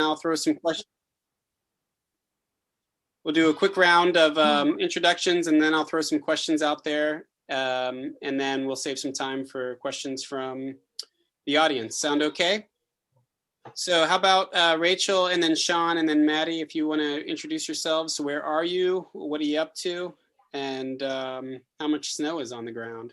I'll throw some questions. We'll do a quick round of introductions, and then I'll throw some questions out there, and then we'll save some time for questions from the audience. Sound okay? So how about Rachel, and then Sean, and then Maddie, if you want to introduce yourselves. So where are you? What are you up to? And how much snow is on the ground?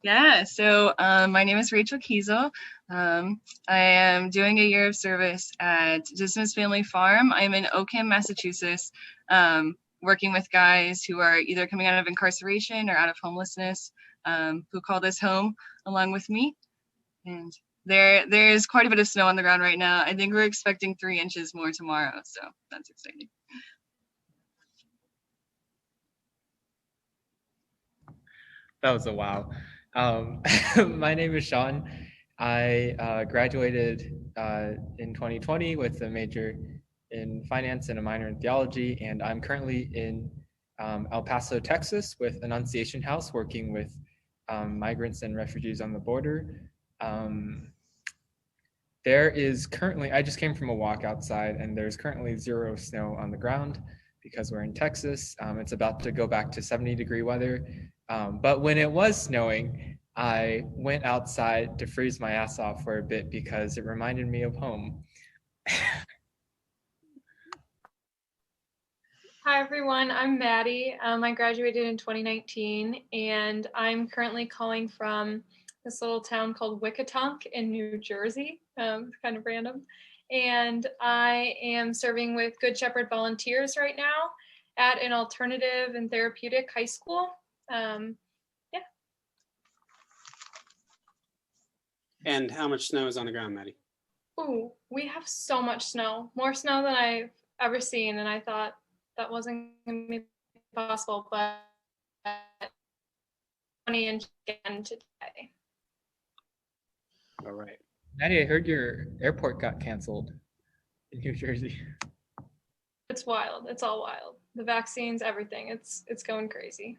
Yeah, so my name is Rachel Keisel. I am doing a year of service at Dismas Family Farm. I'm in Oakham, Massachusetts, working with guys who are either coming out of incarceration or out of homelessness, who call this home along with me. And there's quite a bit of snow on the ground right now. I think we're expecting 3 inches more tomorrow, so that's exciting. That was a wow. My name is Sean. I graduated in 2020 with a major in finance and a minor in theology, and I'm currently in El Paso, Texas with Annunciation House, working with migrants and refugees on the border. There is currently, I just came from a walk outside, and there's currently 0 snow on the ground because we're in Texas. It's about to go back to 70-degree weather. But when it was snowing, I went outside to freeze my ass off for a bit because it reminded me of home. Hi, everyone. I'm Maddie. I graduated in 2019, and I'm currently calling from this little town called Wickatonk in New Jersey. It's kind of random. And I am serving with Good Shepherd volunteers right now at an alternative and therapeutic high school. Yeah. And how much snow is on the ground, Maddie? Ooh, we have so much snow, more snow than I've ever seen, and I thought that wasn't going to be possible, but 20 inches again today. All right. Maddie, I heard your airport got canceled in New Jersey. It's wild. It's all wild. The vaccines, everything. It's going crazy.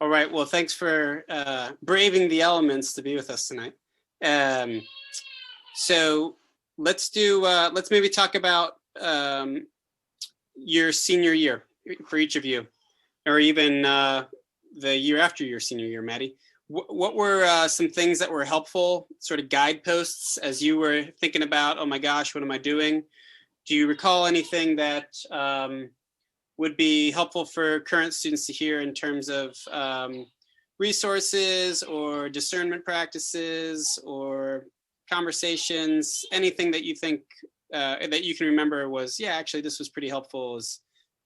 All right. Well, thanks for braving the elements to be with us tonight. So let's maybe talk about your senior year for each of you, or even the year after your senior year, Maddie. What were some things that were helpful, sort of guideposts as you were thinking about, oh my gosh, what am I doing? Do you recall anything that would be helpful for current students to hear in terms of resources or discernment practices or conversations, anything that you think that you can remember was, yeah, actually this was pretty helpful as,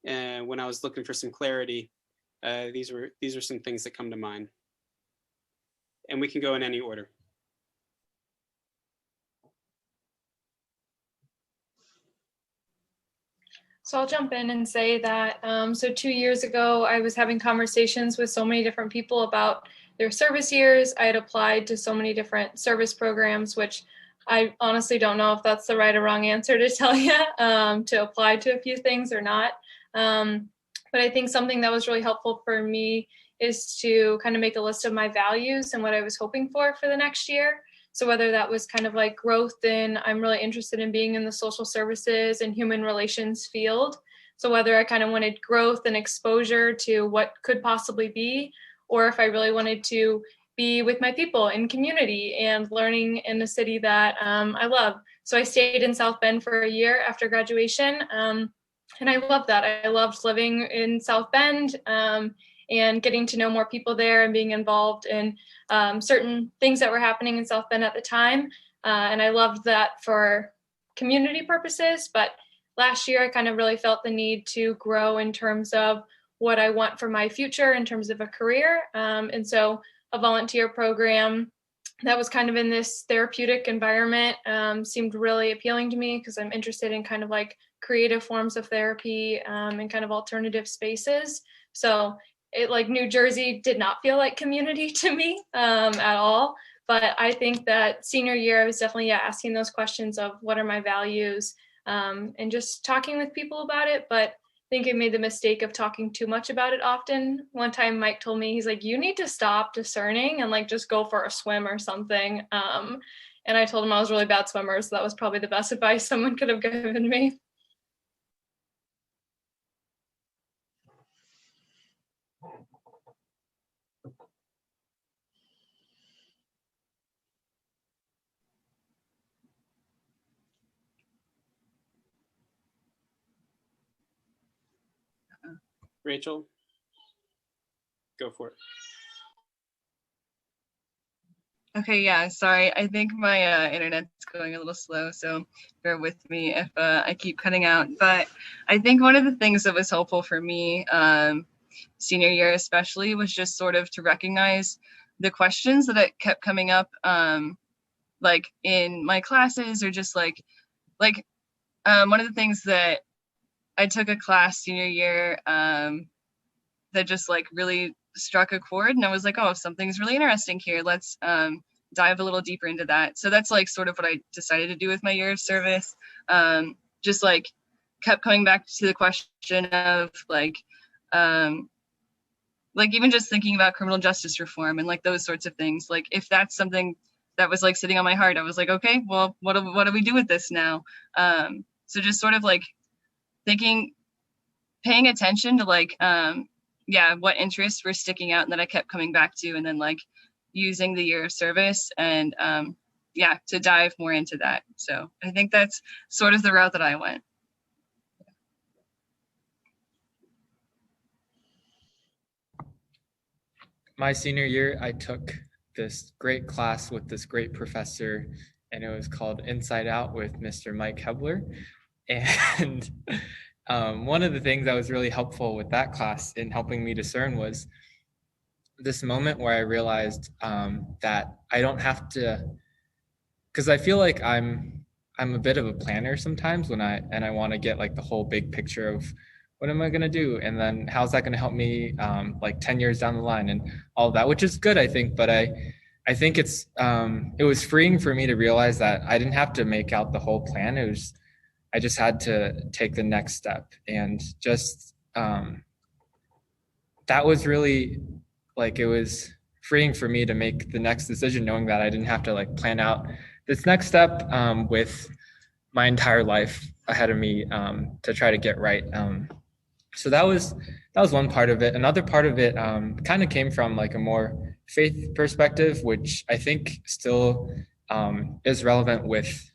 when I was looking for some clarity. These are some things that come to mind. And we can go in any order. So I'll jump in and say that, so 2 years ago, I was having conversations with so many different people about their service years. I had applied to so many different service programs, which I honestly don't know if that's the right or wrong answer to tell you, to apply to a few things or not. But I think something that was really helpful for me is to kind of make a list of my values and what I was hoping for the next year. So whether that was kind of like growth in, I'm really interested in being in the social services and human relations field. So whether I kind of wanted growth and exposure to what could possibly be, or if I really wanted to be with my people in community and learning in a city that I love. So I stayed in South Bend for a year after graduation. And I loved that. I loved living in South Bend and getting to know more people there and being involved in certain things that were happening in South Bend at the time. And I loved that for community purposes. But last year, I kind of really felt the need to grow in terms of what I want for my future in terms of a career. And so a volunteer program that was kind of in this therapeutic environment seemed really appealing to me because I'm interested in kind of like creative forms of therapy and kind of alternative spaces. So it, like, New Jersey did not feel like community to me at all. But I think that senior year, I was definitely asking those questions of what are my values and just talking with people about it. But I think I made the mistake of talking too much about it often. One time Mike told me, he's like, you need to stop discerning and like just go for a swim or something. And I told him I was a really bad swimmer, so that was probably the best advice someone could have given me. Rachel, go for it. Okay, yeah, sorry. I think my internet's going a little slow, so bear with me if I keep cutting out. But I think one of the things that was helpful for me senior year especially was just sort of to recognize the questions that kept coming up like in my classes, or just like one of the things that I took a class senior year that just like really struck a chord, and I was like, oh, something's really interesting here. Let's dive a little deeper into that. So that's like sort of what I decided to do with my year of service. Just like kept coming back to the question of like even just thinking about criminal justice reform and like those sorts of things. Like if that's something that was like sitting on my heart, I was like, okay, well, what do we do with this now? So just sort of like paying attention to like what interests were sticking out and that I kept coming back to, and then like using the year of service and to dive more into that. So I think that's sort of the route that I went. My senior year, I took this great class with this great professor, and it was called Inside Out with Mr. Mike Hebler. And one of the things that was really helpful with that class in helping me discern was this moment where I realized that I don't have to, because I feel like I'm a bit of a planner sometimes when I want to get like the whole big picture of what am I going to do, and then how's that going to help me like 10 years down the line and all of that, which is good, I think. But I think it was freeing for me to realize that I didn't have to make out the whole plan. I just had to take the next step, and just that was really like, it was freeing for me to make the next decision, knowing that I didn't have to like plan out this next step with my entire life ahead of me to try to get right. So that was one part of it. Another part of it kind of came from like a more faith perspective, which I think still is relevant with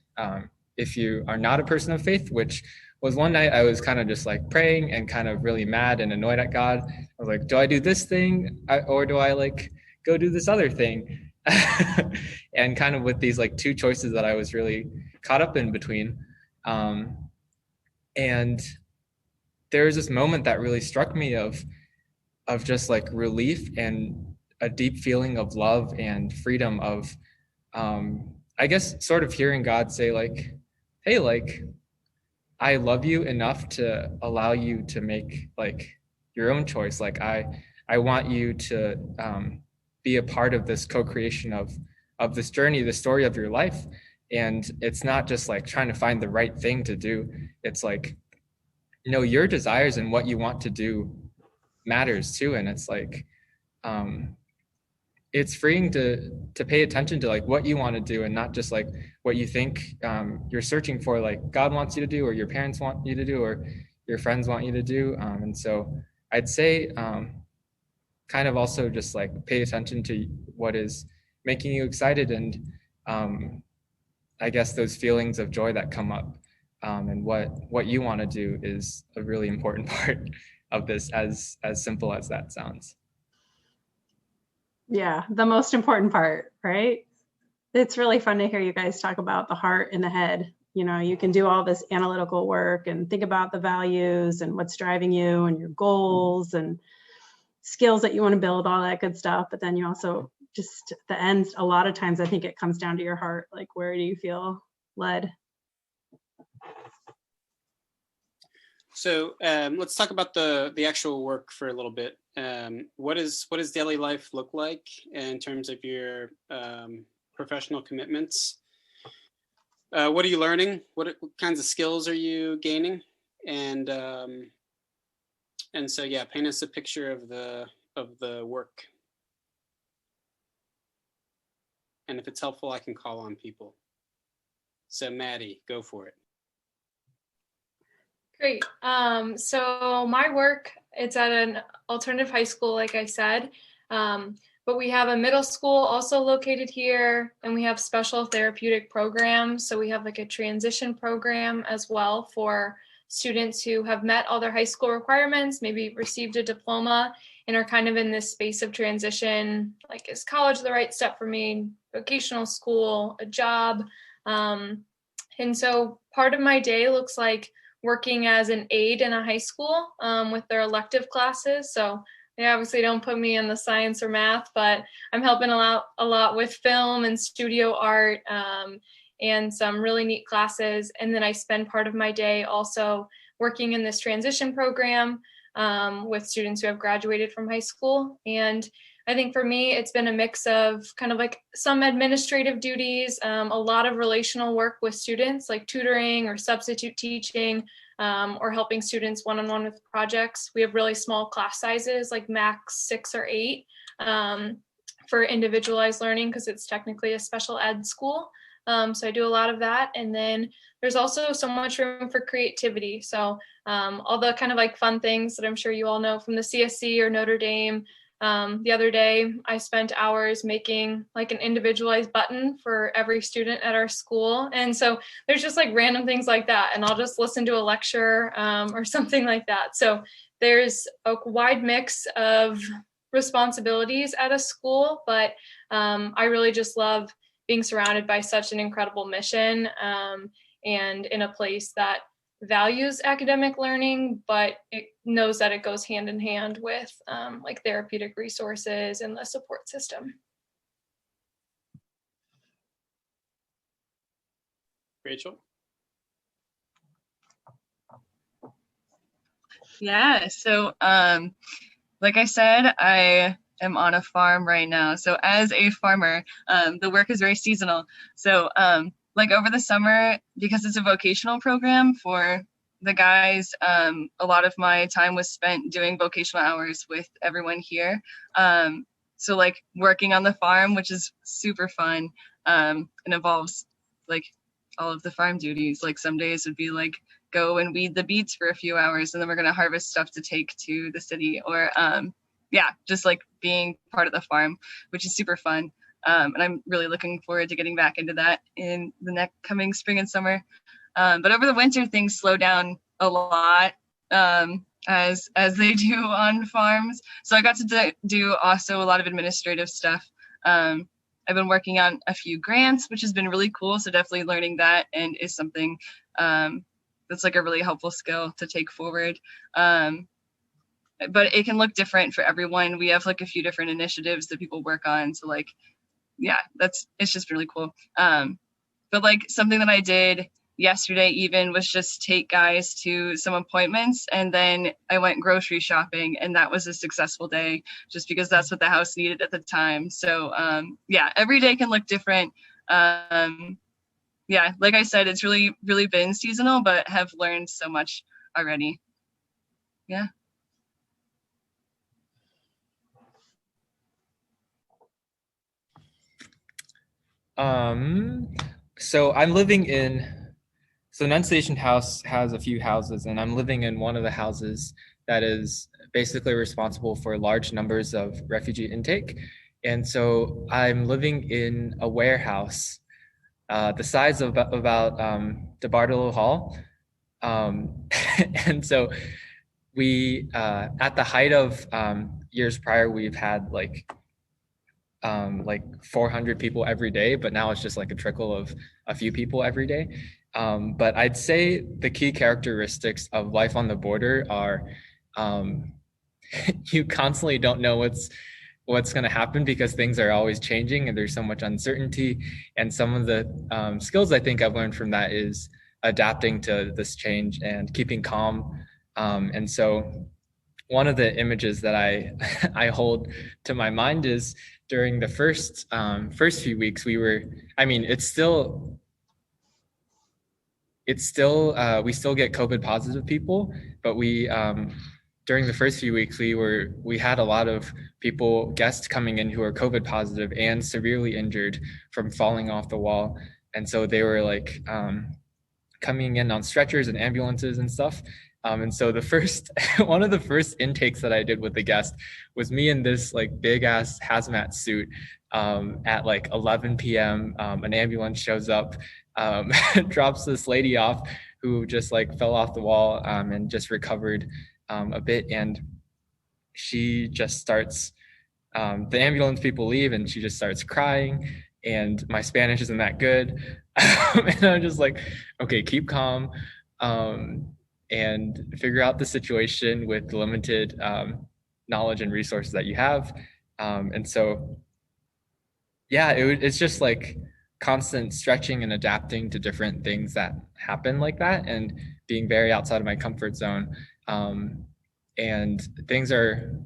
if you are not a person of faith, which was one night I was kind of just like praying and kind of really mad and annoyed at God. I was like, do I do this thing or do I like go do this other thing? And kind of with these like two choices that I was really caught up in between. And there was this moment that really struck me of just like relief and a deep feeling of love and freedom of, I guess, sort of hearing God say like, hey, like, I love you enough to allow you to make like your own choice. Like I want you to be a part of this co-creation of this journey, the story of your life. And it's not just like trying to find the right thing to do. It's like, you know, your desires and what you want to do matters too. And it's like, it's freeing to pay attention to like what you want to do, and not just like what you think you're searching for, like God wants you to do, or your parents want you to do, or your friends want you to do. And so I'd say kind of also just like pay attention to what is making you excited, and I guess those feelings of joy that come up, and what you want to do is a really important part of this, as simple as that sounds. Yeah, the most important part, right? It's really fun to hear you guys talk about the heart and the head. You know, you can do all this analytical work and think about the values and what's driving you and your goals and skills that you want to build, all that good stuff. But then you also just the end, a lot of times I think it comes down to your heart. Like, where do you feel led? So let's talk about the actual work for a little bit. What does daily life look like in terms of your professional commitments? What are you learning? What kinds of skills are you gaining? And And so, yeah, paint us a picture of the work. And if it's helpful, I can call on people. So Maddie, go for it. Great. So my work, it's at an alternative high school, like I said, but we have a middle school also located here, and we have special therapeutic programs. So we have like a transition program as well for students who have met all their high school requirements, maybe received a diploma, and are kind of in this space of transition, like is college the right step for me, vocational school, a job. And so part of my day looks like working as an aide in a high school with their elective classes. So they obviously don't put me in the science or math, but I'm helping a lot with film and studio art and some really neat classes. And then I spend part of my day also working in this transition program with students who have graduated from high school. And I think for me, it's been a mix of kind of like some administrative duties, a lot of relational work with students, like tutoring or substitute teaching, or helping students one-on-one with projects. We have really small class sizes, like max 6 or 8, for individualized learning because it's technically a special ed school. So I do a lot of that. And then there's also so much room for creativity. So all the kind of like fun things that I'm sure you all know from the CSC or Notre Dame. The other day, I spent hours making like an individualized button for every student at our school. And so there's just like random things like that. And I'll just listen to a lecture or something like that. So there's a wide mix of responsibilities at a school, but I really just love being surrounded by such an incredible mission and in a place that values academic learning, but it knows that it goes hand in hand with like therapeutic resources and the support system. Rachel? Yeah, so like I said, I am on a farm right now. So as a farmer, the work is very seasonal. So like over the summer, because it's a vocational program for the guys, a lot of my time was spent doing vocational hours with everyone here. So like working on the farm, which is super fun, and involves like all of the farm duties. Like some days would be like go and weed the beets for a few hours, and then we're gonna harvest stuff to take to the city, or yeah, just like being part of the farm, which is super fun. And I'm really looking forward to getting back into that in the next coming spring and summer. But over the winter, things slow down a lot, as they do on farms. So I got to do also a lot of administrative stuff. I've been working on a few grants, which has been really cool. So definitely learning that and is something that's like a really helpful skill to take forward. But it can look different for everyone. We have like a few different initiatives that people work on. So like, yeah, it's just really cool. But like something that I did yesterday even was just take guys to some appointments, and then I went grocery shopping, and that was a successful day just because that's what the house needed at the time. So yeah, every day can look different. Yeah, like I said, it's really been seasonal, but have learned so much already. Yeah. So Annunciation House has a few houses, and I'm living in one of the houses that is basically responsible for large numbers of refugee intake. And so I'm living in a warehouse the size of about DeBartolo Hall. And so we, at the height of years prior, we've had like 400 people every day, but now it's just like a trickle of a few people every day. But I'd say the key characteristics of life on the border are you constantly don't know what's going to happen because things are always changing and there's so much uncertainty. And some of the skills I think I've learned from that is adapting to this change and keeping calm. And so one of the images that I hold to my mind is during the first few weeks, we still get COVID positive people, but we during the first few weeks, we had a lot of guests coming in who are COVID positive and severely injured from falling off the wall. And so they were like coming in on stretchers and ambulances and stuff. And so the first, one of the first intakes that I did with the guest was me in this like big ass hazmat suit at like 11 p.m. An ambulance shows up, drops this lady off who just like fell off the wall and just recovered a bit. And she just starts, the ambulance people leave and she just starts crying. And my Spanish isn't that good. And I'm just like, okay, keep calm and figure out the situation with the limited knowledge and resources that you have. And so, yeah, it's just like constant stretching and adapting to different things that happen like that and being very outside of my comfort zone. And things are,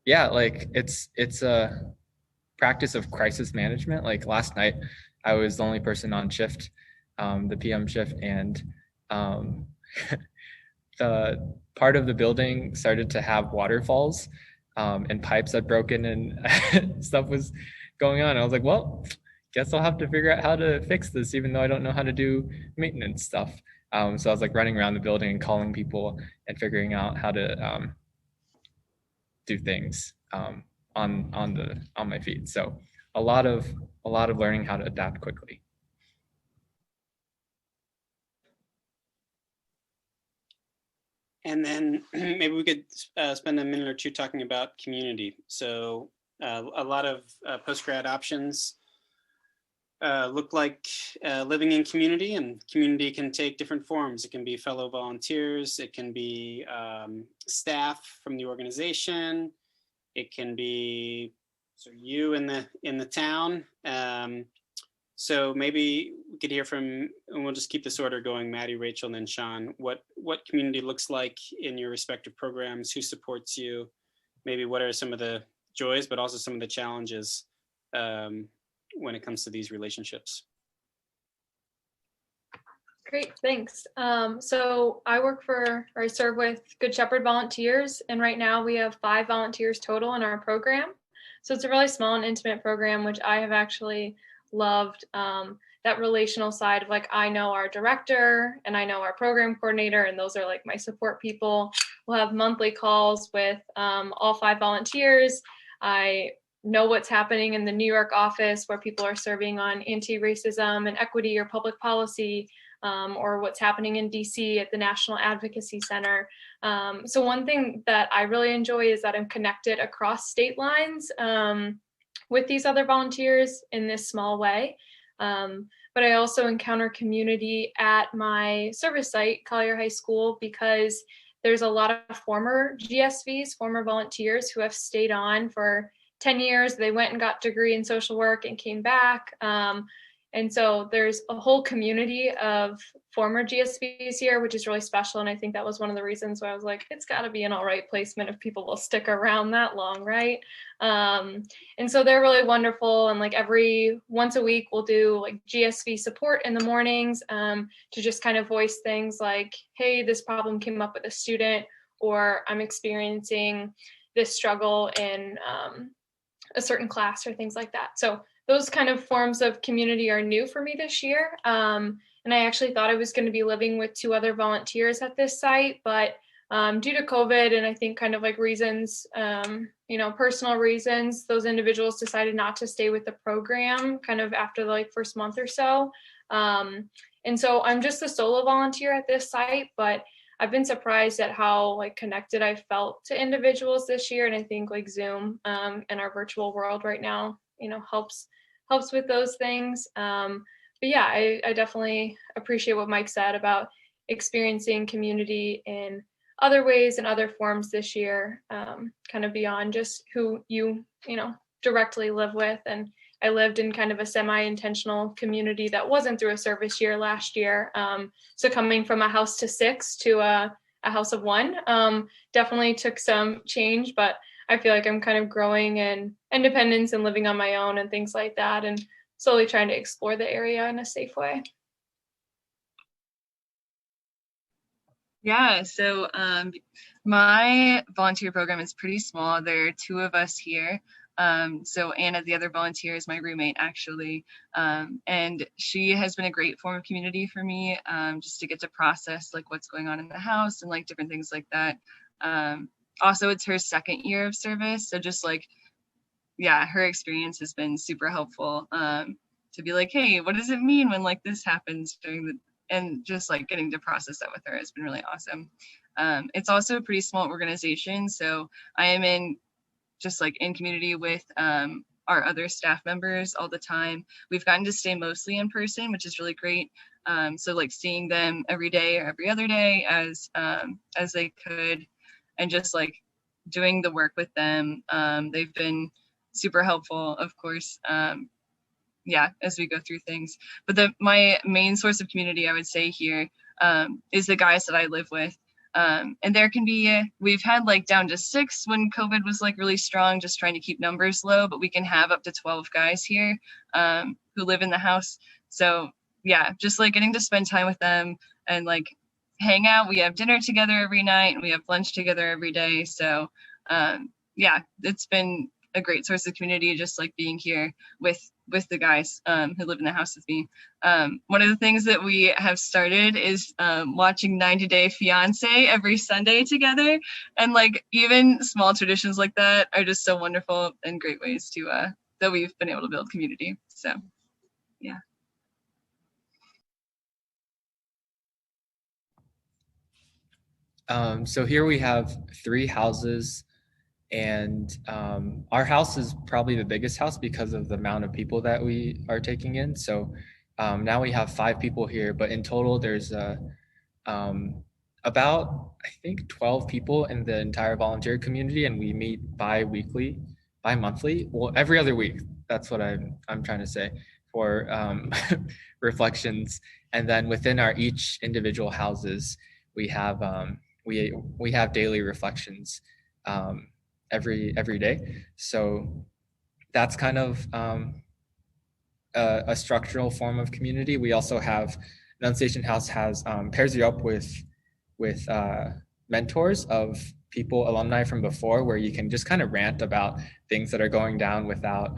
yeah, like it's a practice of crisis management. Like last night, I was the only person on shift, the PM shift, and the part of the building started to have waterfalls and pipes had broken and stuff was going on. I was like, well, guess I'll have to figure out how to fix this, even though I don't know how to do maintenance stuff. So I was like running around the building and calling people and figuring out how to do things on my feet. So a lot of learning how to adapt quickly. And then maybe we could spend a minute or two talking about community. So a lot of post-grad options look like living in community, and community can take different forms. It can be fellow volunteers, it can be staff from the organization, it can be sort of you in the town. So maybe we could hear from, and we'll just keep this order going, Maddie, Rachel, and then Sean, what community looks like in your respective programs, who supports you, maybe what are some of the joys, but also some of the challenges when it comes to these relationships. Great, thanks. So I serve with Good Shepherd Volunteers, and right now we have 5 volunteers total in our program. So it's a really small and intimate program, which I have actually loved. That relational side of like, I know our director and I know our program coordinator, and those are like my support people. We'll have monthly calls with all 5 volunteers. I know what's happening in the New York office where people are serving on anti-racism and equity or public policy, or what's happening in DC at the National Advocacy Center. So one thing that I really enjoy is that I'm connected across state lines with these other volunteers in this small way. But I also encounter community at my service site, Collier High School, because there's a lot of former GSVs, former volunteers who have stayed on for 10 years. They went and got a degree in social work and came back. And so there's a whole community of former GSVs here, which is really special. And I think that was one of the reasons why I was like, it's got to be an all right placement if people will stick around that long, right? And so they're really wonderful. And like once a week, we'll do like GSV support in the mornings to just kind of voice things like, hey, this problem came up with a student, or I'm experiencing this struggle in a certain class or things like that. So those kind of forms of community are new for me this year. And I actually thought I was going to be living with 2 other volunteers at this site, but due to COVID and I think kind of like reasons, personal reasons, those individuals decided not to stay with the program kind of after the like first month or so. And so I'm just a solo volunteer at this site, but I've been surprised at how like connected I felt to individuals this year. And I think like Zoom and our virtual world right now, helps with those things. But yeah, I definitely appreciate what Mike said about experiencing community in other ways and other forms this year, kind of beyond just who you directly live with. And I lived in kind of a semi-intentional community that wasn't through a service year last year. So coming from a house to 6 to a house of 1 definitely took some change, but I feel like I'm kind of growing in independence and living on my own and things like that, and slowly trying to explore the area in a safe way. Yeah, so my volunteer program is pretty small. There are 2 of us here. So Anna, the other volunteer, is my roommate actually. And she has been a great form of community for me, just to get to process like what's going on in the house and like different things like that. Also, it's her 2nd year of service. So just like, yeah, her experience has been super helpful, to be like, hey, what does it mean when like this happens during the, and just like getting to process that with her has been really awesome. It's also a pretty small organization. So I am in just like in community with our other staff members all the time. We've gotten to stay mostly in person, which is really great. So like seeing them every day or every other day as they could, and just like doing the work with them. They've been super helpful, of course. Yeah, as we go through things. But my main source of community, I would say here, is the guys that I live with. And there can be, we've had like down to 6 when COVID was like really strong, just trying to keep numbers low, but we can have up to 12 guys here who live in the house. So yeah, just like getting to spend time with them and like hang out. We have dinner together every night and we have lunch together every day. So yeah, it's been a great source of community, just like being here with the guys who live in the house with me. One of the things that we have started is watching 90 Day Fiance every Sunday together, and like even small traditions like that are just so wonderful and great ways to that we've been able to build community. So yeah. So here we have 3 houses, and our house is probably the biggest house because of the amount of people that we are taking in. So now we have 5 people here, but in total there's about, I think, 12 people in the entire volunteer community, and we meet bi-monthly, well, every other week. That's what I'm trying to say for reflections. And then within our each individual houses, we have we have daily reflections every day. So that's kind of a structural form of community. We also have Annunciation House has pairs you up with mentors of people, alumni from before, where you can just kind of rant about things that are going down without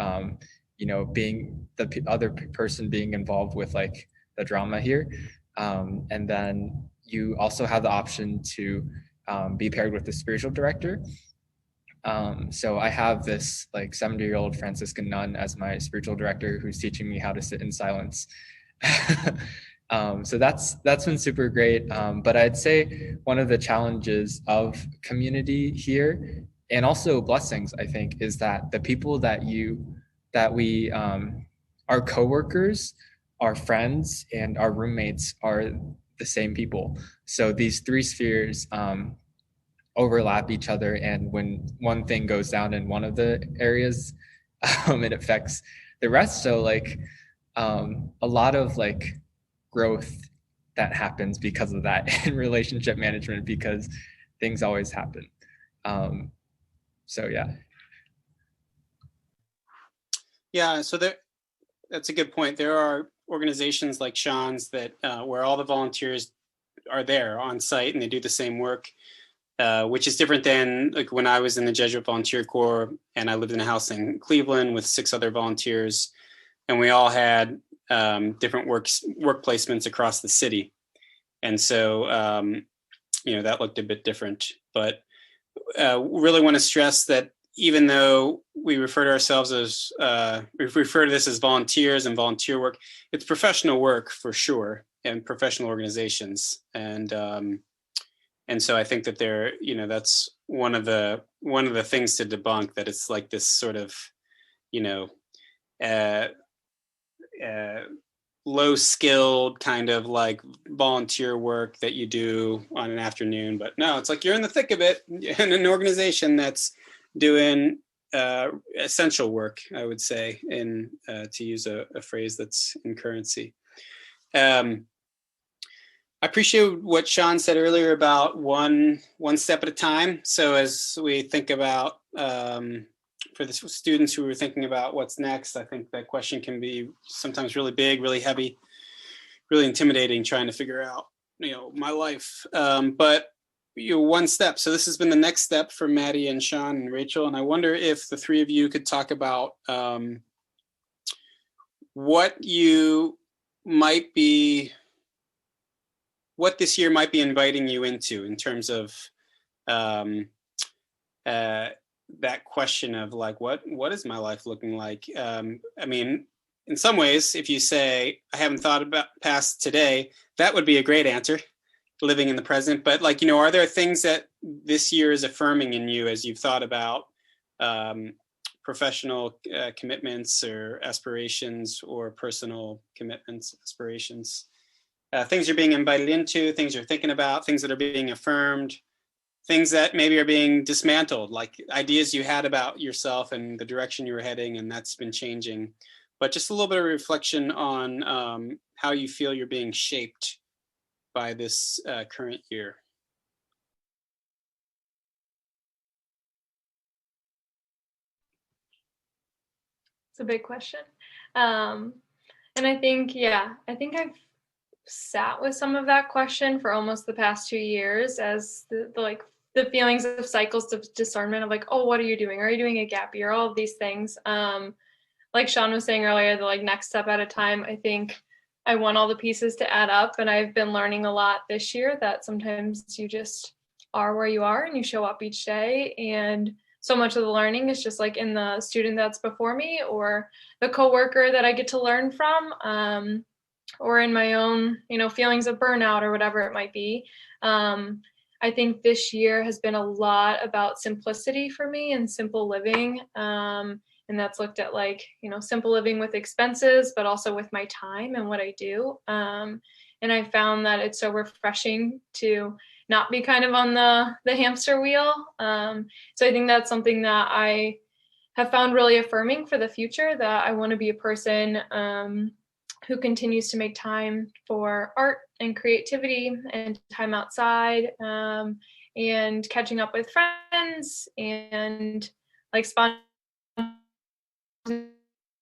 being the other person being involved with like the drama here. And then you also have the option to be paired with the spiritual director. So I have this like 70-year-old Franciscan nun as my spiritual director who's teaching me how to sit in silence. So that's been super great. But I'd say one of the challenges of community here, and also blessings, I think, is that the people that we our coworkers, our friends, and our roommates are the same people. So these 3 spheres overlap each other, and when one thing goes down in one of the areas, it affects the rest. So like a lot of like growth that happens because of that in relationship management, because things always happen. So yeah. Yeah, so that's a good point. There are organizations like Sean's that where all the volunteers are there on site and they do the same work. Which is different than like when I was in the Jesuit Volunteer Corps and I lived in a house in Cleveland with 6 other volunteers, and we all had different work placements across the city, and so that looked a bit different. But really want to stress that even though we refer to ourselves as we refer to this as volunteers and volunteer work, it's professional work for sure, and professional organizations, and so I think that that's one of the things to debunk, that it's like this sort of, low skilled kind of like volunteer work that you do on an afternoon. But no, it's like you're in the thick of it in an organization that's doing essential work, I would say, in to use a phrase that's in currency. I appreciate what Sean said earlier about one step at a time. So as we think about, for the students who are thinking about what's next, I think that question can be sometimes really big, really heavy, really intimidating, trying to figure out my life. But one step. So this has been the next step for Maddie and Sean and Rachel. And I wonder if the three of you could talk about what this year might be inviting you into in terms of that question of like, what is my life looking like? I mean, in some ways, if you say, I haven't thought about past today, that would be a great answer, living in the present. But like, are there things that this year is affirming in you as you've thought about professional commitments or aspirations, or personal commitments, aspirations, things you're being invited into, things you're thinking about, things that are being affirmed, things that maybe are being dismantled, like ideas you had about yourself and the direction you were heading, and that's been changing. But just a little bit of reflection on how you feel you're being shaped by this current year. It's a big question. And I think I've sat with some of that question for almost the past 2 years, as the feelings of cycles of discernment of like, oh, what are you doing? Are you doing a gap year? All of these things. Like Sean was saying earlier, the next step at a time. I think I want all the pieces to add up, and I've been learning a lot this year that sometimes you just are where you are and you show up each day, and so much of the learning is just like in the student that's before me, or the coworker that I get to learn from, or in my own, feelings of burnout or whatever it might be. I think this year has been a lot about simplicity for me and simple living. And that's looked at simple living with expenses, but also with my time and what I do. And I found that it's so refreshing to not be kind of on the hamster wheel. So I think that's something that I have found really affirming for the future, that I want to be a person who continues to make time for art and creativity and time outside, and catching up with friends, and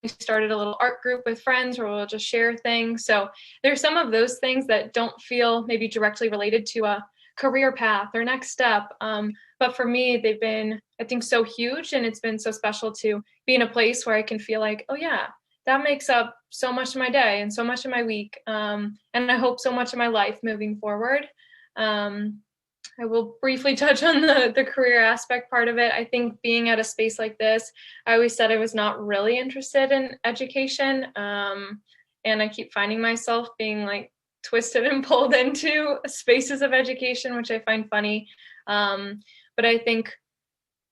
we started a little art group with friends where we'll just share things. So there's some of those things that don't feel maybe directly related to a career path or next step. But for me, they've been, I think, so huge, and it's been so special to be in a place where I can feel like, oh yeah, that makes up so much of my day and so much of my week. And I hope so much of my life moving forward. I will briefly touch on the career aspect part of it. I think being at a space like this, I always said I was not really interested in education. And I keep finding myself being twisted and pulled into spaces of education, which I find funny. But I think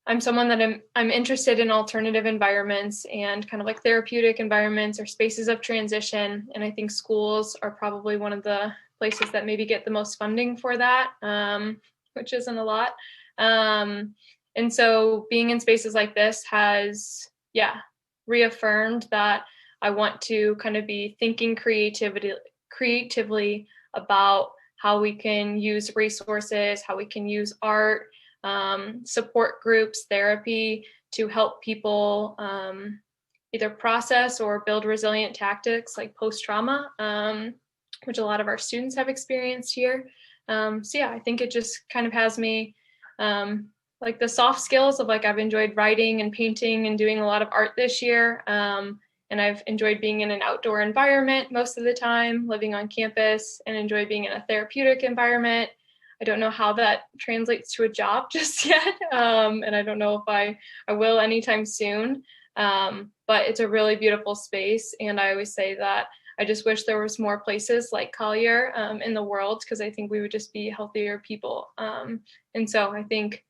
I'm someone that I'm interested in alternative environments and kind of therapeutic environments or spaces of transition. And I think schools are probably one of the places that maybe get the most funding for that, which isn't a lot. And so being in spaces like this has, reaffirmed that I want to kind of be thinking creatively about how we can use resources, how we can use art, support groups, therapy to help people either process or build resilient tactics like post-trauma, which a lot of our students have experienced here. I think it just kind of has me the soft skills of I've enjoyed writing and painting and doing a lot of art this year. And I've enjoyed being in an outdoor environment most of the time, living on campus, and enjoy being in a therapeutic environment. I don't know how that translates to a job just yet. And I don't know if I will anytime soon. But it's a really beautiful space. And I always say that I just wish there was more places like Collier in the world, because I think we would just be healthier people. And so I think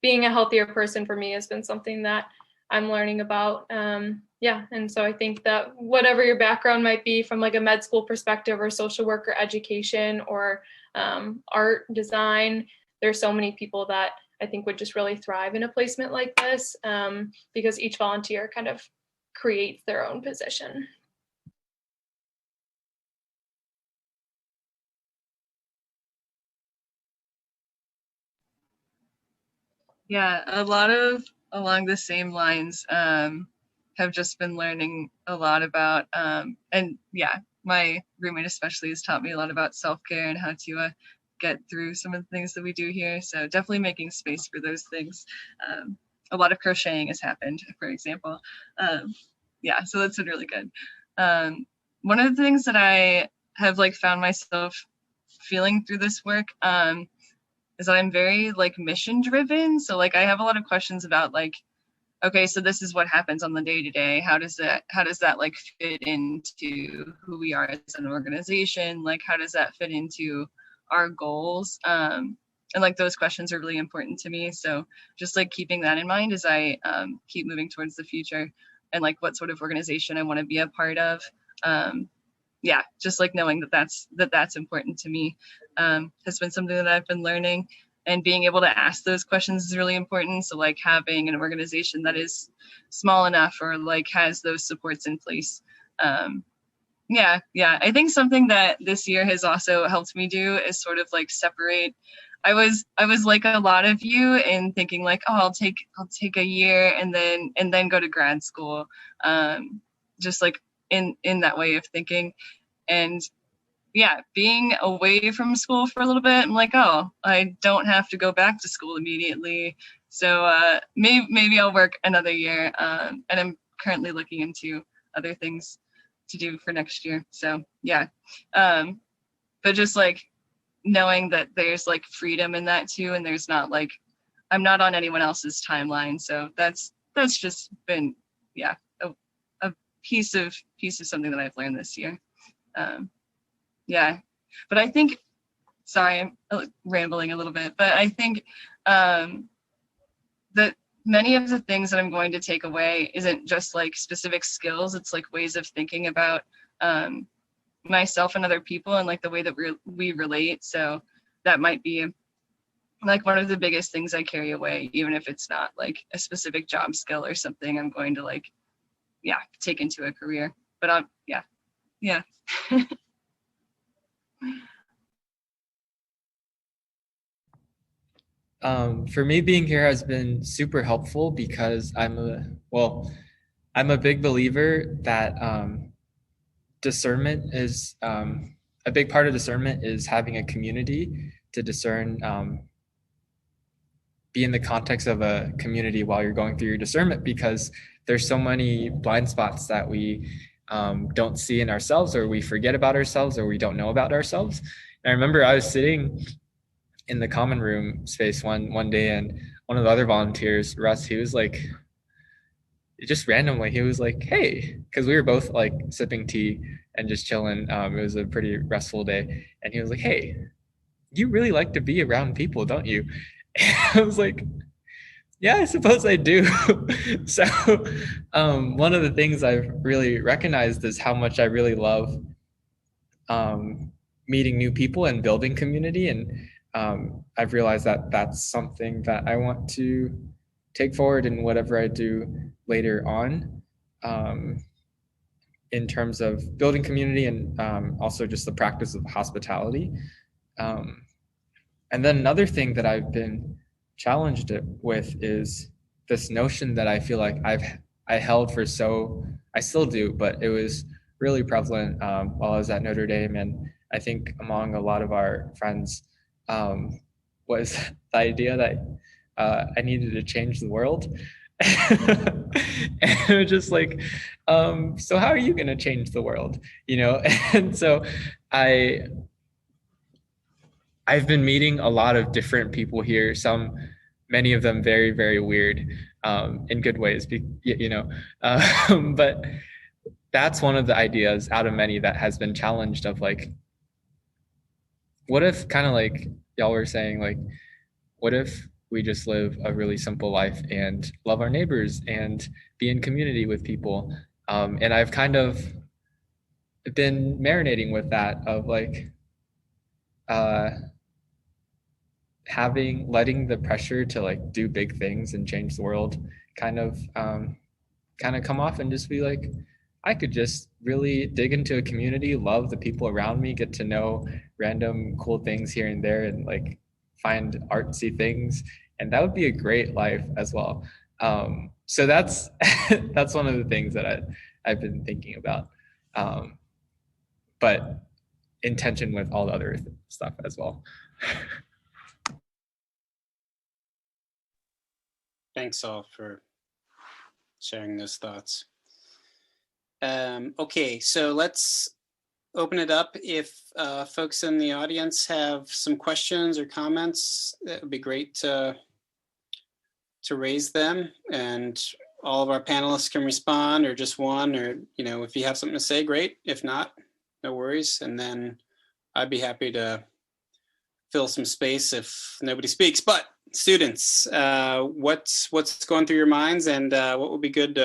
being a healthier person for me has been something that I'm learning about. And so I think that whatever your background might be, from a med school perspective or social worker education or art, design, there's so many people that I think would just really thrive in a placement like this, because each volunteer kind of creates their own position. Yeah, a lot of along the same lines, have just been learning a lot about, and my roommate especially has taught me a lot about self-care and how to get through some of the things that we do here. So definitely making space for those things. A lot of crocheting has happened, for example. Yeah, so that's been really good. One of the things that I have like found myself feeling through this work is that I'm very like mission driven. So like I have a lot of questions about like, okay, so this is what happens on the day to day. How does that like fit into who we are as an organization? Like how does that fit into our goals? And like those questions are really important to me. So just like keeping that in mind as I keep moving towards the future and like what sort of organization I want to be a part of. Yeah, just like knowing that that's important to me has been something that I've been learning, and being able to ask those questions is really important. So like having an organization that is small enough or like has those supports in place. Yeah, I think something that this year has also helped me do is sort of like separate. I was like a lot of you in thinking like, oh, I'll take a year and then go to grad school. Just like in that way of thinking. And yeah, being away from school for a little bit, I'm like, oh, I don't have to go back to school immediately. So maybe I'll work another year. And I'm currently looking into other things to do for next year. So yeah, but just like knowing that there's like freedom in that too, and there's not like I'm not on anyone else's timeline. So that's just been a piece of something that I've learned this year. Yeah, but I think, sorry, I'm rambling a little bit, but I think that many of the things that I'm going to take away isn't just like specific skills. It's like ways of thinking about myself and other people and like the way that we relate. So that might be like one of the biggest things I carry away, even if it's not like a specific job skill or something I'm going to like, yeah, take into a career. But yeah. For me, being here has been super helpful because I'm a big believer that discernment is a big part of discernment is having a community to discern, be in the context of a community while you're going through your discernment, because there's so many blind spots that we don't see in ourselves, or we forget about ourselves, or we don't know about ourselves. And I remember I was sitting in the common room space one day, and one of the other volunteers, Russ, he was like, just randomly, he was like, hey, because we were both like sipping tea and just chilling. It was a pretty restful day. And he was like, hey, you really like to be around people, don't you? And I was like, yeah, I suppose I do. So one of the things I've really recognized is how much I really love meeting new people and building community. And I've realized that that's something that I want to take forward in whatever I do later on, in terms of building community and also just the practice of hospitality. And then another thing that I've been challenged with is this notion that I feel like I held for I still do, but it was really prevalent while I was at Notre Dame, and I think among a lot of our friends, was the idea that I needed to change the world. And it was just like, so how are you going to change the world? And so I've been meeting a lot of different people here, many of them very, very weird, in good ways, but that's one of the ideas out of many that has been challenged of like, what if, kind of like y'all were saying, like, what if we just live a really simple life and love our neighbors and be in community with people? And I've kind of been marinating with that of like, letting the pressure to like do big things and change the world kind of come off, and just be like, I could just really dig into a community, love the people around me, get to know random cool things here and there, and like find artsy things, and that would be a great life as well. So that's one of the things that I've been thinking about. but in tension with all the other stuff as well. Thanks all for sharing those thoughts. Okay, so let's open it up. If folks in the audience have some questions or comments, that would be great to raise them, and all of our panelists can respond, or just one, or if you have something to say, great. If not, no worries. And then I'd be happy to fill some space if nobody speaks. But students, what's going through your minds, and what would be good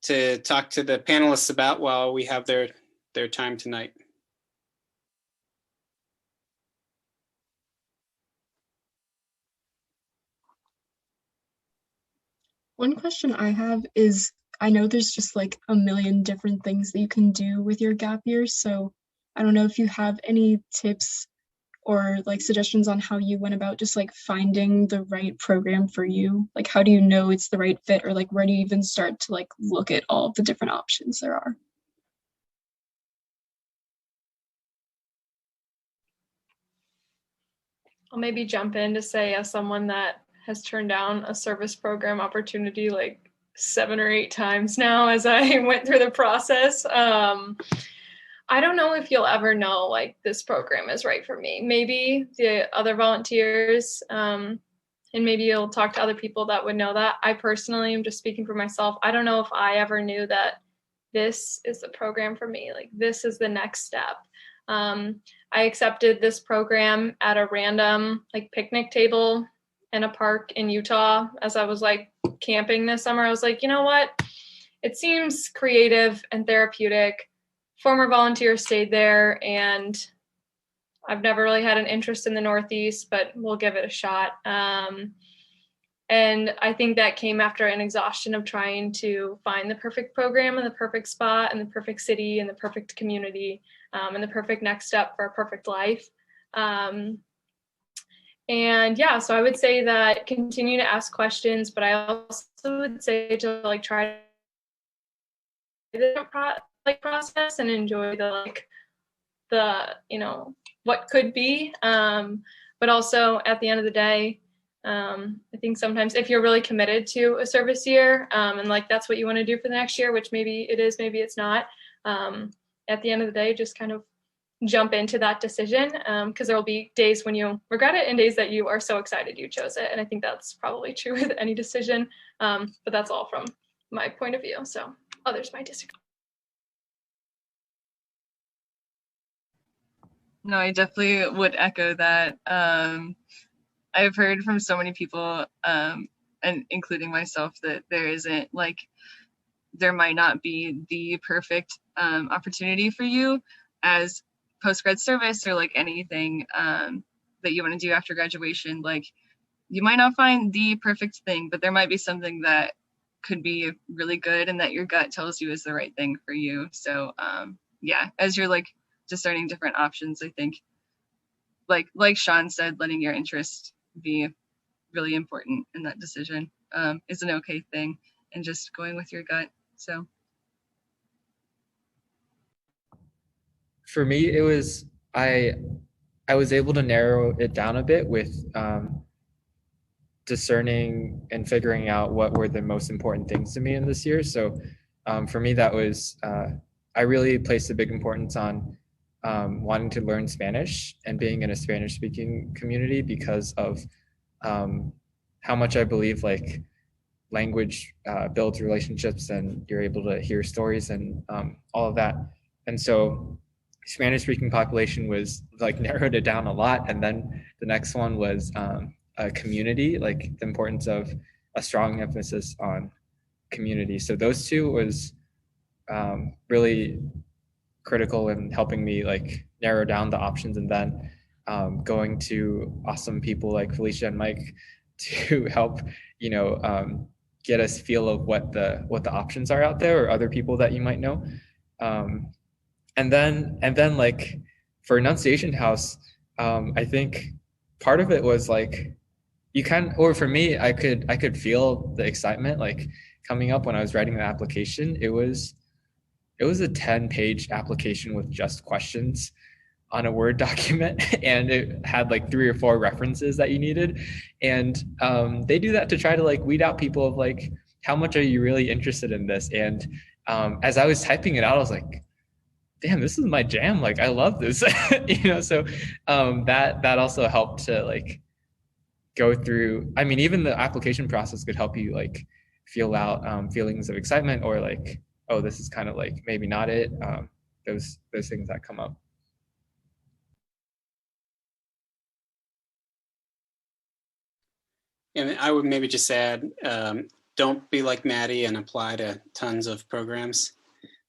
to talk to the panelists about while we have their time tonight? One question I have is, I know there's just like a million different things that you can do with your gap year. So I don't know if you have any tips or like suggestions on how you went about just like finding the right program for you. Like, how do you know it's the right fit, or like where do you even start to like look at all of the different options there are? I'll maybe jump in to say, as someone that has turned down a service program opportunity like 7 or 8 times now as I went through the process, I don't know if you'll ever know like this program is right for me. Maybe the other volunteers, and maybe you'll talk to other people that would know that. I personally am just speaking for myself. I don't know if I ever knew that this is the program for me. Like, this is the next step. I accepted this program at a random like picnic table in a park in Utah as I was like camping this summer. I was like, you know what? It seems creative and therapeutic. Former volunteers stayed there, and I've never really had an interest in the Northeast, but we'll give it a shot. And I think that came after an exhaustion of trying to find the perfect program and the perfect spot and the perfect city and the perfect community, and the perfect next step for a perfect life. And yeah, so I would say that continue to ask questions, but I also would say to like try the process and enjoy the what could be, but also at the end of the day, I think sometimes if you're really committed to a service year, and like that's what you want to do for the next year, which maybe it is, maybe it's not, at the end of the day, just kind of jump into that decision, because there will be days when you regret it and days that you are so excited you chose it. And I think that's probably true with any decision, but that's all from my point of view. So others might disagree. No, I definitely would echo that. I've heard from so many people, and including myself, that there might not be the perfect opportunity for you as postgrad service, or like anything that you want to do after graduation. Like, you might not find the perfect thing, but there might be something that could be really good and that your gut tells you is the right thing for you. So yeah, as you're like discerning different options, I think like Sean said, letting your interest be really important in that decision is an okay thing, and just going with your gut. So for me, it was I was able to narrow it down a bit with discerning and figuring out what were the most important things to me in this year. So for me, that was I really placed a big importance on wanting to learn Spanish and being in a Spanish-speaking community, because of how much I believe like language builds relationships, and you're able to hear stories and all of that. And so Spanish-speaking population was like narrowed it down a lot. And then the next one was a community, like the importance of a strong emphasis on community. So those two was really critical in helping me like narrow down the options, and then going to awesome people like Felicia and Mike to help, get us feel of what the options are out there, or other people that you might know. And then like for Annunciation House, I think part of it was like or for me, I could feel the excitement like coming up when I was writing the application. It was it was a 10-page application with just questions on a Word document, and it had like 3 or 4 references that you needed. And they do that to try to like weed out people of like, how much are you really interested in this? And as I was typing it out, I was like, damn, this is my jam. Like, I love this, so that also helped to like go through. I mean, even the application process could help you like feel out feelings of excitement or like, oh, this is kind of like maybe not it. Those things that come up. And I would maybe just add, don't be like Maddie and apply to tons of programs.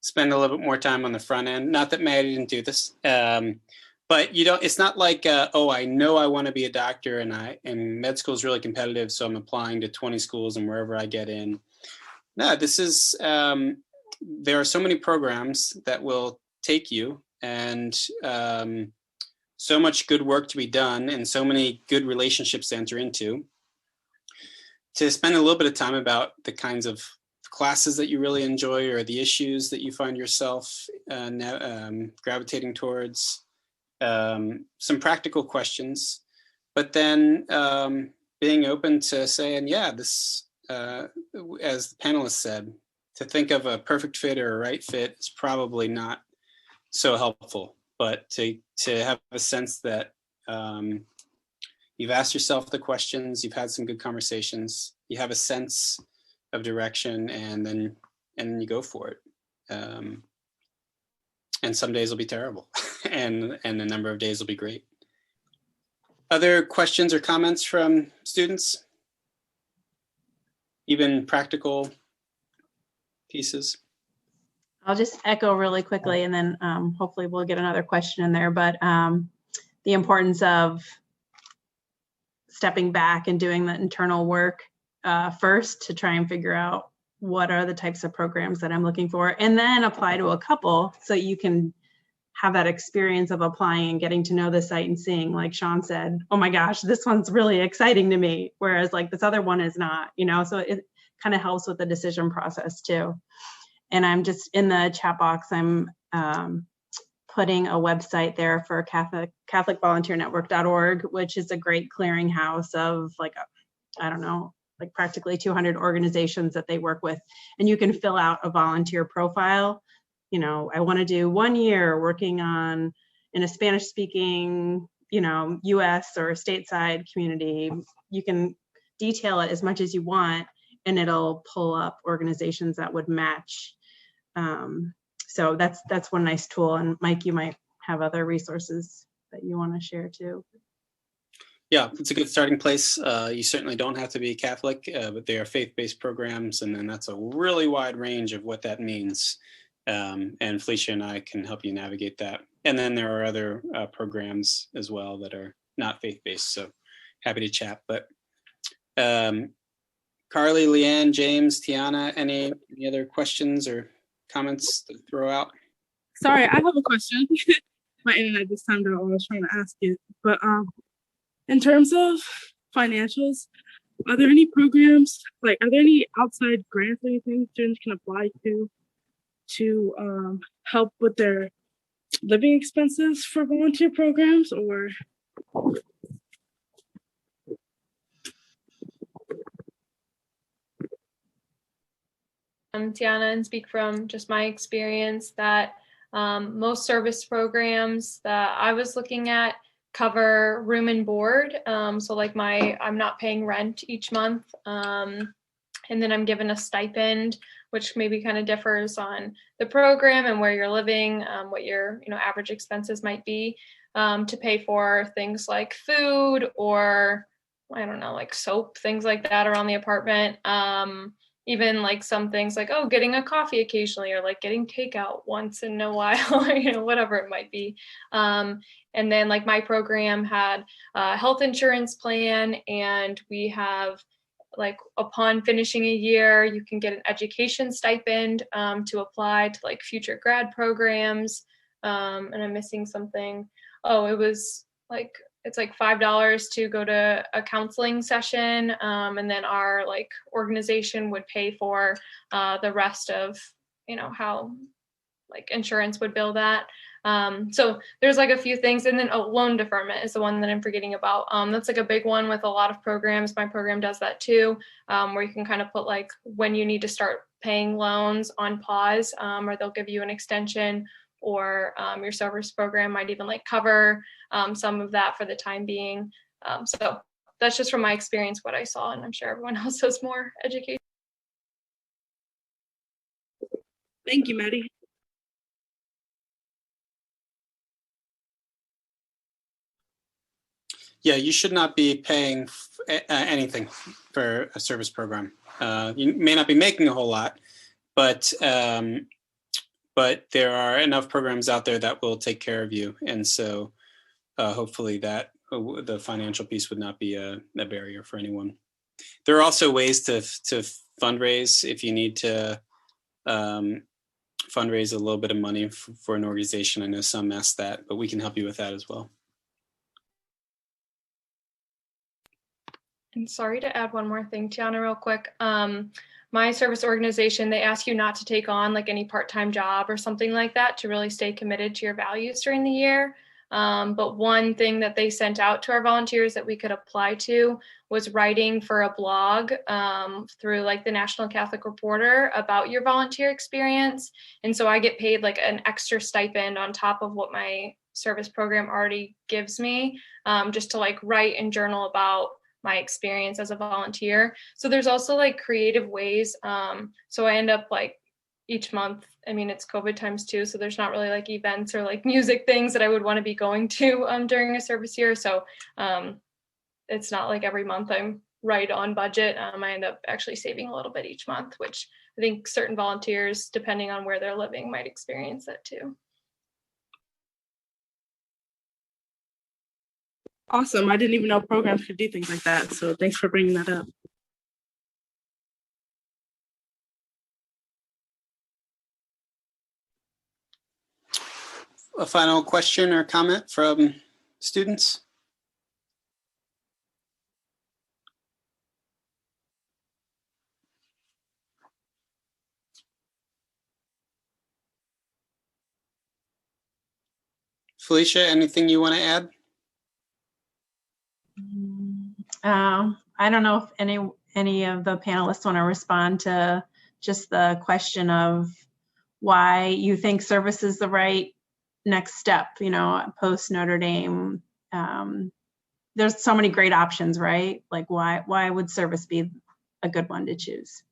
Spend a little bit more time on the front end. Not that Maddie didn't do this, but it's not like, oh, I know I want to be a doctor and med school is really competitive, so I'm applying to 20 schools and wherever I get in. No, this is, there are so many programs that will take you, and so much good work to be done and so many good relationships to enter into, to spend a little bit of time about the kinds of classes that you really enjoy or the issues that you find yourself gravitating towards, some practical questions, but then being open to saying, yeah, this, as the panelists said, to think of a perfect fit or a right fit is probably not so helpful, but to have a sense that you've asked yourself the questions, you've had some good conversations, you have a sense of direction, and then you go for it. And some days will be terrible, and a number of days will be great. Other questions or comments from students? Even practical pieces? I'll just echo really quickly, and then hopefully we'll get another question in there, but the importance of stepping back and doing the internal work first to try and figure out what are the types of programs that I'm looking for, and then apply to a couple so you can have that experience of applying and getting to know the site and seeing, like Sean said, oh my gosh, this one's really exciting to me, whereas like this other one is not, so it kind of helps with the decision process too. And I'm just in the chat box, I'm putting a website there for CatholicVolunteerNetwork.org, which is a great clearinghouse of like, I don't know, like practically 200 organizations that they work with. And you can fill out a volunteer profile. I want to do 1 year working in a Spanish speaking, US or stateside community. You can detail it as much as you want, and it'll pull up organizations that would match. So that's one nice tool. And Mike, you might have other resources that you want to share too. Yeah, it's a good starting place. You certainly don't have to be Catholic, but they are faith-based programs, and then that's a really wide range of what that means. And Felicia and I can help you navigate that. And then there are other programs as well that are not faith-based, so happy to chat. But Carly, Leanne, James, Tiana, any other questions or comments to throw out? Sorry, I have a question. My internet just timed out while I was trying to ask it. But in terms of financials, are there any programs, are there any outside grants or anything students can apply to help with their living expenses for volunteer programs, or? Tiana, and speak from just my experience that most service programs that I was looking at cover room and board. So like I'm not paying rent each month. And then I'm given a stipend, which maybe kind of differs on the program and where you're living, what your average expenses might be, to pay for things like food or, I don't know, like soap, things like that around the apartment. Even like some things like, oh, getting a coffee occasionally, or like getting takeout once in a while, or whatever it might be. And then like my program had a health insurance plan, and we have like upon finishing a year, you can get an education stipend to apply to like future grad programs. And I'm missing something. Oh, it's like $5 to go to a counseling session. And then our organization would pay for the rest of, how like insurance would bill that. So there's like a few things, and then loan deferment is the one that I'm forgetting about. That's like a big one with a lot of programs. My program does that too, where you can kind of put like when you need to start paying loans on pause, or they'll give you an extension, or your service program might even like cover some of that for the time being. So that's just from my experience what I saw, and I'm sure everyone else has more education. Thank you, Maddie. Yeah, you should not be paying anything for a service program. You may not be making a whole lot, but there are enough programs out there that will take care of you. And so hopefully that the financial piece would not be a barrier for anyone. There are also ways to fundraise if you need to fundraise a little bit of money for an organization. I know some ask that, but we can help you with that as well. And sorry to add one more thing, Tiana, real quick. My service organization, they ask you not to take on like any part-time job or something like that to really stay committed to your values during the year. But one thing that they sent out to our volunteers that we could apply to was writing for a blog through like the National Catholic Reporter about your volunteer experience. And so I get paid like an extra stipend on top of what my service program already gives me, just to like write and journal about my experience as a volunteer. So there's also like creative ways. So I end up like each month, I mean, it's COVID times too, so there's not really like events or like music things that I would want to be going to during a service year. So it's not like every month I'm right on budget. I end up actually saving a little bit each month, which I think certain volunteers, depending on where they're living, might experience that too. Awesome. I didn't even know programs could do things like that. So thanks for bringing that up. A final question or comment from students? Felicia, anything you want to add? I don't know if any of the panelists want to respond to just the question of why you think service is the right next step, you know, post Notre Dame. There's so many great options, right? Like why would service be a good one to choose?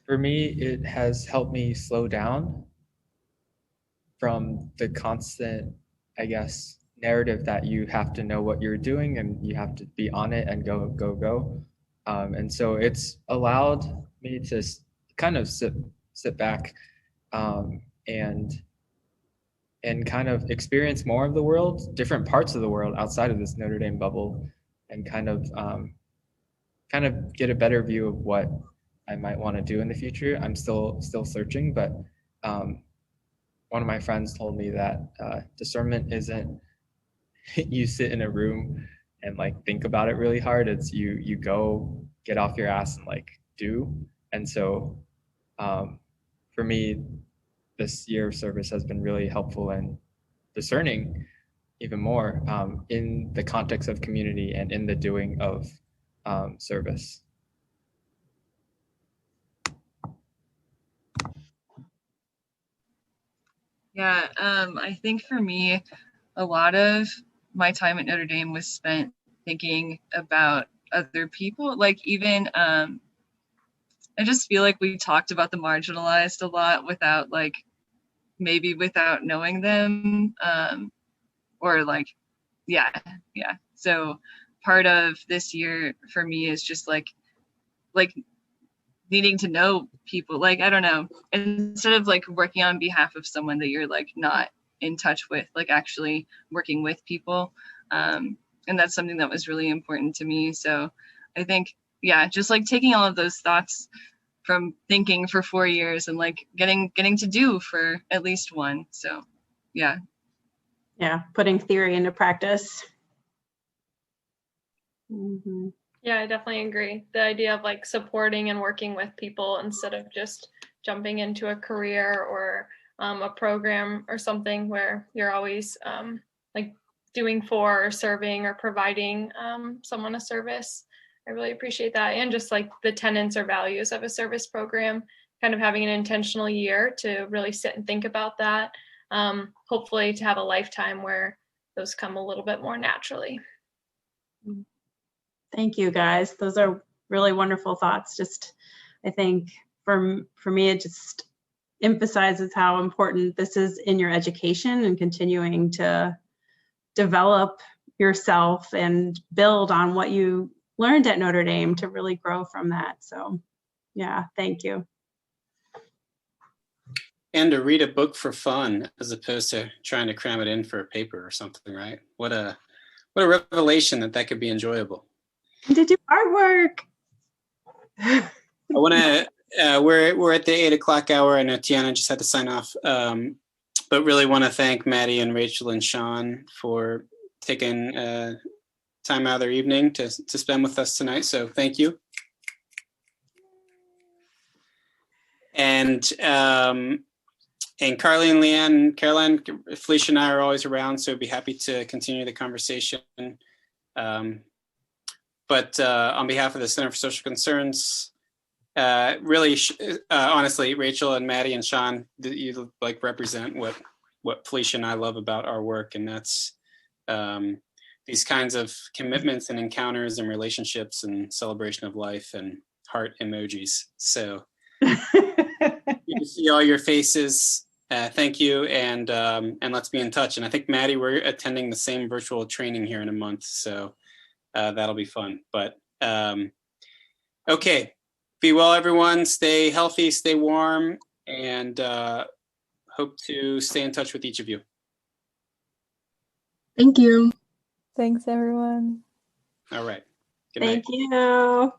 For me, it has helped me slow down from the constant, I guess, narrative that you have to know what you're doing and you have to be on it and go. And so it's allowed me to kind of sit back and kind of experience more of the world, different parts of the world outside of this Notre Dame bubble, and kind of get a better view of what I might want to do in the future. I'm still searching, but one of my friends told me that discernment isn't you sit in a room and like think about it really hard. It's you go get off your ass and like do. And so for me, this year of service has been really helpful in discerning even more in the context of community and in the doing of service. Yeah, I think for me, a lot of my time at Notre Dame was spent thinking about other people. Like even, I just feel like we talked about the marginalized a lot without like, maybe without knowing them, or like, yeah. So part of this year for me is just like needing to know people. Like, I don't know, instead of like working on behalf of someone that you're like not in touch with, like actually working with people. And that's something that was really important to me. So I think, yeah, just like taking all of those thoughts from thinking for 4 years and like getting to do for at least one. So yeah. Yeah, putting theory into practice. Mm-hmm. Yeah, I definitely agree. The idea of like supporting and working with people instead of just jumping into a career or a program or something where you're always like doing for or serving or providing someone a service. I really appreciate that. And just like the tenets or values of a service program, kind of having an intentional year to really sit and think about that. Hopefully to have a lifetime where those come a little bit more naturally. Thank you, guys. Those are really wonderful thoughts. Just, I think for me, it just emphasizes how important this is in your education and continuing to develop yourself and build on what you learned at Notre Dame to really grow from that. So yeah, thank you. And to read a book for fun as opposed to trying to cram it in for a paper or something, right? What a revelation that could be enjoyable. And to do artwork. I want to, we're at the 8 o'clock hour. I know Tiana just had to sign off, but really want to thank Maddie and Rachel and Sean for taking time out of their evening to spend with us tonight. So thank you. And Carly and Leanne, Caroline, Felicia and I are always around, so I'd be happy to continue the conversation. But on behalf of the Center for Social Concerns, really, honestly, Rachel and Maddie and Sean, you like represent what Felicia and I love about our work, and that's these kinds of commitments and encounters and relationships and celebration of life and heart emojis. So good to see all your faces. Thank you, and let's be in touch. And I think, Maddie, we're attending the same virtual training here in a month, so that'll be fun. But okay, be well, everyone. Stay healthy, stay warm, and hope to stay in touch with each of you. Thank you. Thanks, everyone. All right. Good night. Thank you.